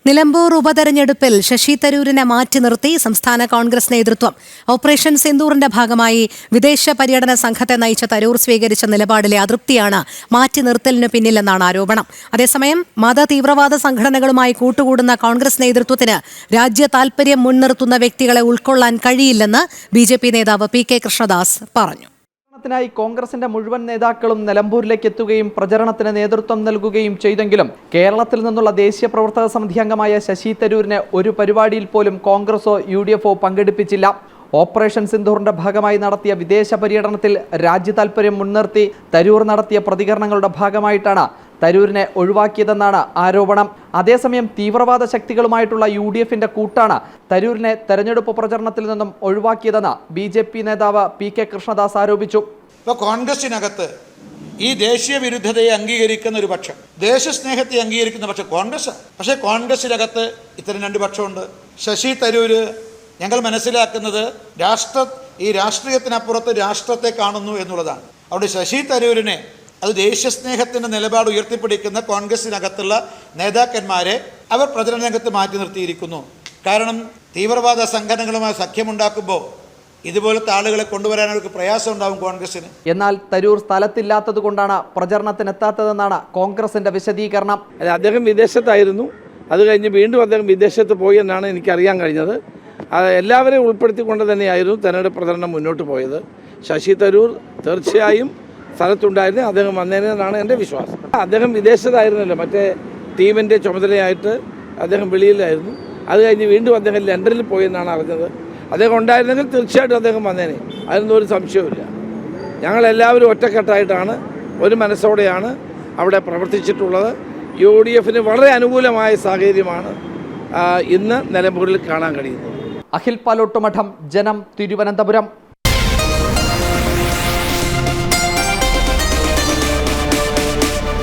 നിലമ്പൂർ ഉപതെരഞ്ഞെടുപ്പിൽ ശശി തരൂരിനെ മാറ്റി നിർത്തി സംസ്ഥാന കോൺഗ്രസ് നേതൃത്വം. ഓപ്പറേഷൻ സിന്ദൂറിന്റെ ഭാഗമായി വിദേശ പര്യടന സംഘത്തെ നയിച്ച തരൂർ സ്വീകരിച്ച നിലപാടിലെ അതൃപ്തിയാണ് മാറ്റി നിർത്തലിനു പിന്നിലെന്നാണ് ആരോപണം. അതേസമയം മത തീവ്രവാദ സംഘടനകളുമായി കൂട്ടുകൂടുന്ന കോൺഗ്രസ് നേതൃത്വത്തിന് രാജ്യ താൽപര്യം മുൻനിർത്തുന്ന വ്യക്തികളെ ഉൾക്കൊള്ളാൻ കഴിയില്ലെന്ന് ബി.ജെ.പി. നേതാവ് പി.കെ. കൃഷ്ണദാസ് പറഞ്ഞു. ായി കോൺഗ്രസിന്റെ മുഴുവൻ നേതാക്കളും നിലമ്പൂരിലേക്ക് എത്തുകയും പ്രചരണത്തിന് നേതൃത്വം നൽകുകയും ചെയ്തെങ്കിലും കേരളത്തിൽ നിന്നുള്ള ദേശീയ പ്രവർത്തക സമിതി അംഗമായ ശശി തരൂരിനെ ഒരു പരിപാടിയിൽ പോലും കോൺഗ്രസോ UDFോ പങ്കെടുപ്പിച്ചില്ല. ഓപ്പറേഷൻ സിന്ദൂറിന്റെ ഭാഗമായി നടത്തിയ വിദേശ പര്യടനത്തിൽ രാജ്യ താൽപര്യം മുൻനിർത്തി തരൂർ നടത്തിയ പ്രതികരണങ്ങളുടെ ഭാഗമായിട്ടാണ് തരൂരിനെ ഒഴിവാക്കിയതെന്നാണ് ആരോപണം. അതേസമയം തീവ്രവാദ ശക്തികളുമായിട്ടുള്ള UDFന്റെ കൂട്ടാണ് തരൂരിനെ തെരഞ്ഞെടുപ്പ് പ്രചരണത്തിൽ നിന്നും ഒഴിവാക്കിയതെന്ന് BJP നേതാവ് പി.കെ. കൃഷ്ണദാസ് ആരോപിച്ചു. ഇപ്പോൾ കോൺഗ്രസിനകത്ത് ഈ ദേശീയ വിരുദ്ധതയെ അംഗീകരിക്കുന്ന ഒരു പക്ഷം, ദേശസ്നേഹത്തെ അംഗീകരിക്കുന്ന പക്ഷം കോൺഗ്രസ്. പക്ഷേ കോൺഗ്രസിനകത്ത് ഇത്തരം രണ്ട് പക്ഷമുണ്ട്. ശശി തരൂര് ഞങ്ങൾ മനസ്സിലാക്കുന്നത് ഈ രാഷ്ട്രീയത്തിനപ്പുറത്ത് രാഷ്ട്രത്തെ കാണുന്നു എന്നുള്ളതാണ്. അവിടെ ശശി തരൂരിനെ, അത് ദേശസ്നേഹത്തിൻ്റെ നിലപാട് ഉയർത്തിപ്പിടിക്കുന്ന കോൺഗ്രസിനകത്തുള്ള നേതാക്കന്മാരെ അവർ പ്രചരണ രംഗത്ത് മാറ്റി നിർത്തിയിരിക്കുന്നു. കാരണം തീവ്രവാദ സംഘടനകളുമായി സഖ്യമുണ്ടാക്കുമ്പോൾ ഇതുപോലത്തെ ആളുകളെ കൊണ്ടുവരാൻ അവർക്ക് പ്രയാസം ഉണ്ടാവും കോൺഗ്രസിന്. എന്നാൽ തരൂർ സ്ഥലത്തില്ലാത്തത് കൊണ്ടാണ് പ്രചരണത്തിനെത്താത്തതെന്നാണ് കോൺഗ്രസിന്റെ വിശദീകരണം. അദ്ദേഹം വിദേശത്തായിരുന്നു, അത് കഴിഞ്ഞ് വീണ്ടും അദ്ദേഹം വിദേശത്ത് പോയി എന്നാണ് എനിക്കറിയാൻ കഴിഞ്ഞത്. എല്ലാവരെയും ഉൾപ്പെടുത്തിക്കൊണ്ട് തന്നെയായിരുന്നു തെരഞ്ഞെടുപ്പ് പ്രചരണം മുന്നോട്ട് പോയത്. ശശി തരൂർ തീർച്ചയായും സ്ഥലത്തുണ്ടായിരുന്നു, അദ്ദേഹം വന്നതിനാണ് എൻ്റെ വിശ്വാസം. അദ്ദേഹം വിദേശത്തായിരുന്നല്ലോ, മറ്റേ ടീമിൻ്റെ ചുമതലയായിട്ട് അദ്ദേഹം വെളിയിലായിരുന്നു. അത് കഴിഞ്ഞ് വീണ്ടും അദ്ദേഹം ലണ്ടനിൽ പോയെന്നാണ് അറിഞ്ഞത്. അദ്ദേഹം ഉണ്ടായിരുന്നെങ്കിൽ തീർച്ചയായിട്ടും അദ്ദേഹം വന്നേനെ, അതിനൊന്നും ഒരു സംശയവുമില്ല. ഞങ്ങളെല്ലാവരും ഒറ്റക്കെട്ടായിട്ടാണ്, ഒരു മനസ്സോടെയാണ് അവിടെ പ്രവർത്തിച്ചിട്ടുള്ളത്. UDFന് വളരെ അനുകൂലമായ സാഹചര്യമാണ് ഇന്ന് നിലമ്പൂരിൽ കാണാൻ കഴിയുന്നത്. അഖിൽ പാലോട്ടുമഠം, ജനം, തിരുവനന്തപുരം.